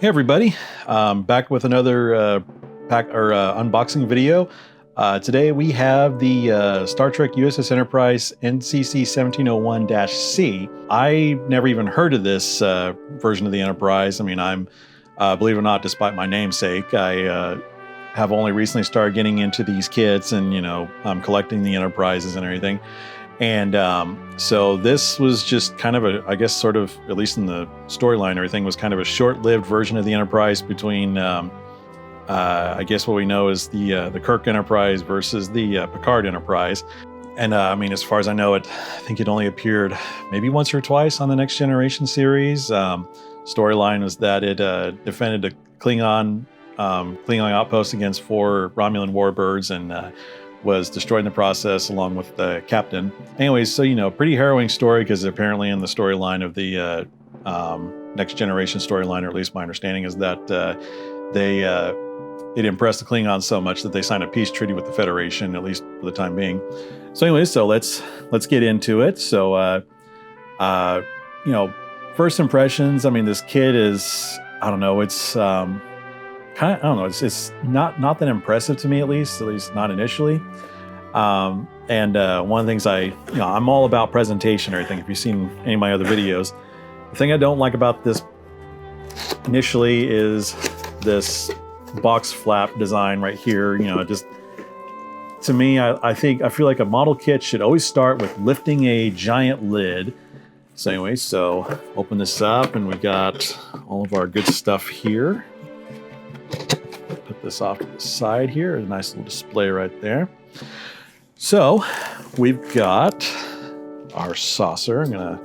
Hey everybody, back with another unboxing video. Today we have the Star Trek USS Enterprise NCC 1701-C. I never even heard of this version of the Enterprise. I mean, believe it or not, despite my namesake, I have only recently started getting into these kits and, I'm collecting the Enterprises and everything. And so this was just kind of I guess sort of, at least in the storyline, everything was kind of a short-lived version of the Enterprise between, I guess what we know is the Kirk Enterprise versus the Picard Enterprise. And I mean, as far as I know, I think it only appeared maybe once or twice on the Next Generation series. Storyline was that it defended a Klingon outpost against 4 Romulan warbirds and was destroyed in the process along with the captain. Anyways, so, pretty harrowing story because apparently in the storyline of the Next Generation storyline, or at least my understanding is that it impressed the Klingons so much that they signed a peace treaty with the Federation, at least for the time being. So anyways, so let's get into it. So, first impressions, I mean, this kid is, I don't know, it's it's not that impressive to me, at least not initially. And one of the things I'm all about presentation or everything. If you've seen any of my other videos, the thing I don't like about this initially is this box flap design right here. Just to me, I feel like a model kit should always start with lifting a giant lid. So anyway, so open this up and we got all of our good stuff here. Put this off to the side here, a nice little display right there. So we've got our saucer. I'm gonna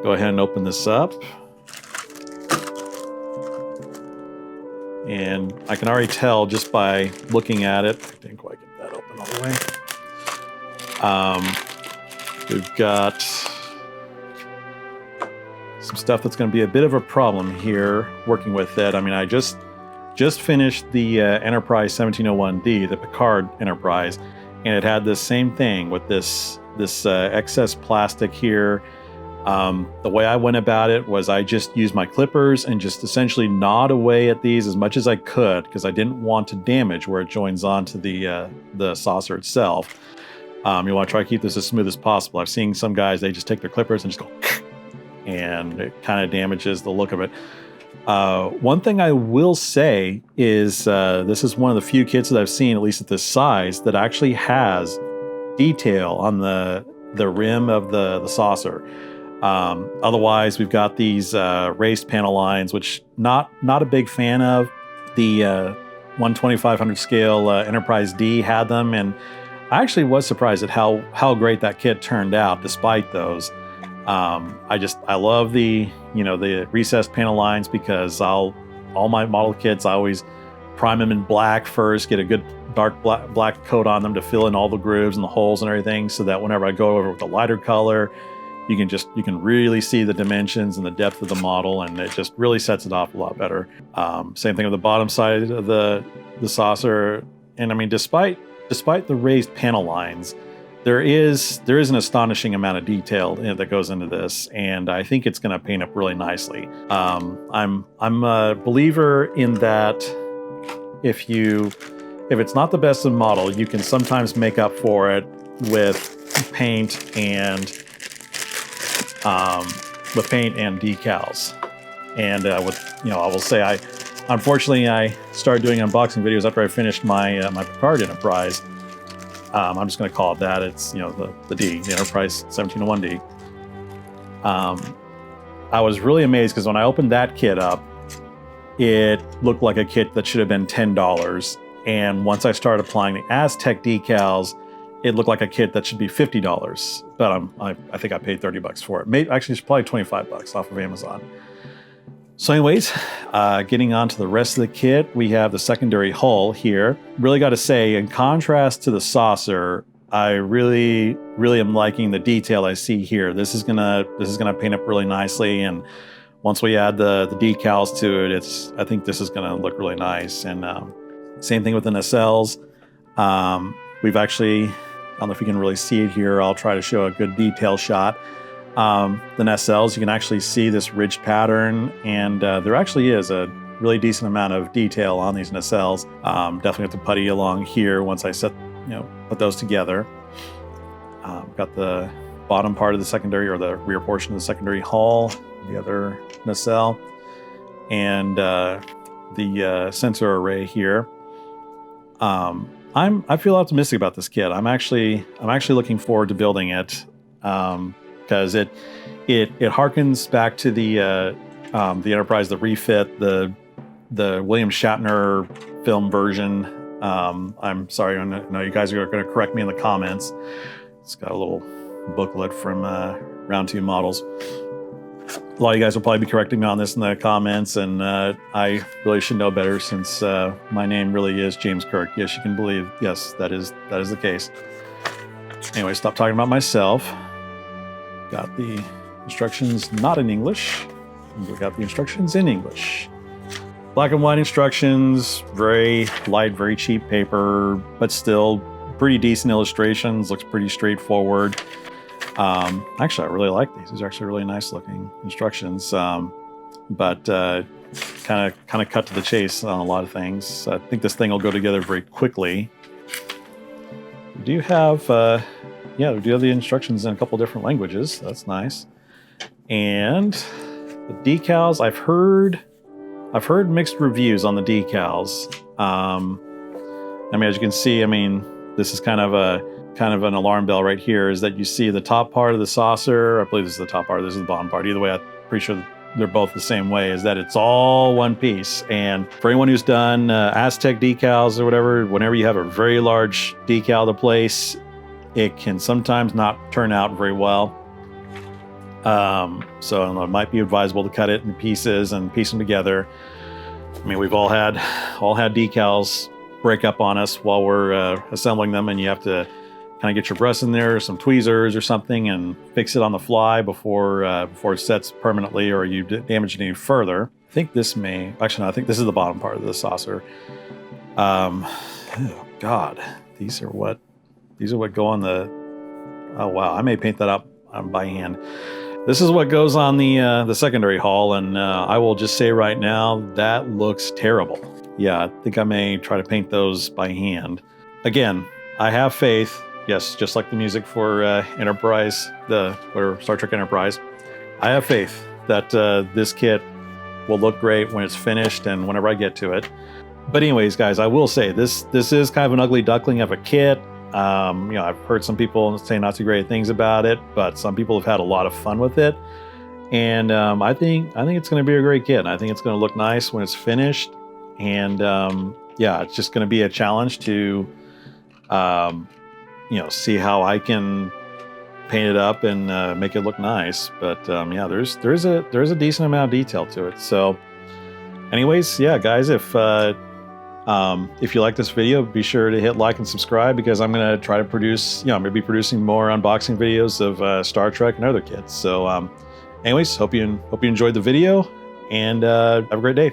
go ahead and open this up. And I can already tell just by looking at it, I didn't quite get that open all the way. We've got some stuff that's gonna be a bit of a problem here working with it. I mean, I just finished the Enterprise 1701D, the Picard Enterprise, and it had this same thing with this excess plastic here. The way I went about it was I just used my clippers and just essentially gnawed away at these as much as I could because I didn't want to damage where it joins onto the saucer itself. You want to try to keep this as smooth as possible. I've seen some guys, they just take their clippers and just go and it kind of damages the look of it. One thing I will say is this is one of the few kits that I've seen, at least at this size, that actually has detail on the rim of the saucer. Otherwise, we've got these raised panel lines, which not a big fan of. The 1/2500 scale Enterprise D had them, and I actually was surprised at how great that kit turned out despite those. I love the recessed panel lines because all my model kits, I always prime them in black first, get a good dark black coat on them to fill in all the grooves and the holes and everything, so that whenever I go over with a lighter color, you can really see the dimensions and the depth of the model, and it just really sets it off a lot better. Same thing with the bottom side of the saucer. And I mean, despite the raised panel lines, there is an astonishing amount of detail that goes into this, and I think it's going to paint up really nicely. I'm a believer in that if it's not the best of model, you can sometimes make up for it with paint and decals. And I will say unfortunately I started doing unboxing videos after I finished my Picard Enterprise. I'm just going to call it that. It's, the D, the Enterprise 1701D. I was really amazed because when I opened that kit up, it looked like a kit that should have been $10. And once I started applying the Aztec decals, it looked like a kit that should be $50. But I think I paid $30 for it. Actually, it's probably $25 off of Amazon. So anyways, getting on to the rest of the kit, we have the secondary hull here. Really got to say, in contrast to the saucer, I really am liking the detail I see here. This is gonna paint up really nicely, and once we add the decals to it, I think this is gonna look really nice. And same thing with the nacelles. We've actually, I don't know if you can really see it here. I'll try to show a good detail shot. The nacelles, you can actually see this ridge pattern, and there actually is a really decent amount of detail on these nacelles. Definitely have to putty along here once I put those together. Got the bottom part of the secondary, or the rear portion of the secondary hull, the other nacelle, and the sensor array here. I feel optimistic about this kit. I'm actually looking forward to building it, because it harkens back to the Enterprise, the refit, the William Shatner film version. I'm sorry, I know you guys are going to correct me in the comments. It's got a little booklet from Round 2 Models. A lot of you guys will probably be correcting me on this in the comments, and I really should know better, since my name really is James Kirk. Yes, you can believe. Yes, that is the case. Anyway, stop talking about myself. Got the instructions not in English. We got the instructions in English. Black and white instructions, very light, very cheap paper, but still pretty decent illustrations. Looks pretty straightforward. Actually, I really like these. These are actually really nice looking instructions, but kind of cut to the chase on a lot of things. I think this thing will go together very quickly. We do have, we do have the instructions in a couple different languages. That's nice. And the decals, I've heard mixed reviews on the decals. As you can see, this is kind of an alarm bell right here, is that you see the top part of the saucer. I believe this is the top part, this is the bottom part. Either way, I'm pretty sure they're both the same way, is that it's all one piece. And for anyone who's done Aztec decals or whatever, whenever you have a very large decal to place, it can sometimes not turn out very well. So it might be advisable to cut it in pieces and piece them together. We've all had decals break up on us while we're assembling them, and you have to kind of get your brush in there, some tweezers or something, and fix it on the fly before it sets permanently, or you damage it any further. I think this I think this is the bottom part of the saucer. Oh God, these are what go on the. Oh wow, I may paint that up by hand. This is what goes on the secondary hull, and I will just say right now, that looks terrible. Yeah, I think I may try to paint those by hand. Again, I have faith. Yes, just like the music for Enterprise, Star Trek Enterprise. I have faith that this kit will look great when it's finished and whenever I get to it. But anyways, guys, I will say this is kind of an ugly duckling of a kit. I've heard some people say not too great things about it, but some people have had a lot of fun with it. And I think it's going to be a great kit. I think it's going to look nice when it's finished. And it's just going to be a challenge to see how I can paint it up and make it look nice. But there is a decent amount of detail to it. So anyways, guys, if you like this video, be sure to hit like and subscribe, because I'm going to try to produce, I'm going to be producing more unboxing videos of Star Trek and other kits. So anyways, hope you enjoyed the video, and have a great day.